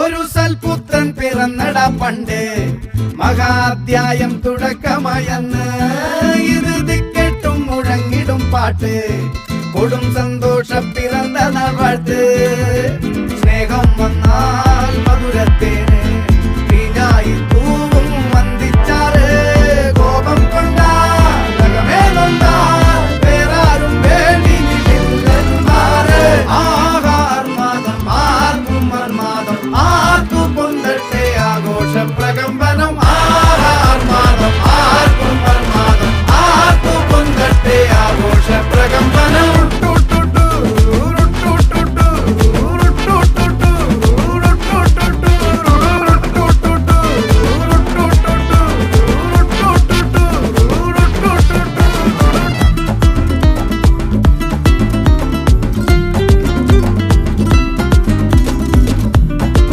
ഒരു സൽപുത്രൻ പിറന്നട പണ്ട്, മഹാധ്യായം തുടക്കമയന്ന്. ഇത് ദിക്കെട്ടും മുഴങ്ങിടും പാട്ട്, കൊടും സന്തോഷ പിറന്ന നാൾവാഴ്ത്ത്. സ്നേഹം വന്നാൽ മധുരത്തേന് തീഞ്ഞായി തൂവും വന്ദിച്ചാറ്. കോപം കൊണ്ടാൽ നഖമേലൊണ്ടാൽ വേറാരും വേണ്ടിയില്ലെന്നാറ്. ആഹാർമാദം ആർക്കും മർമാദം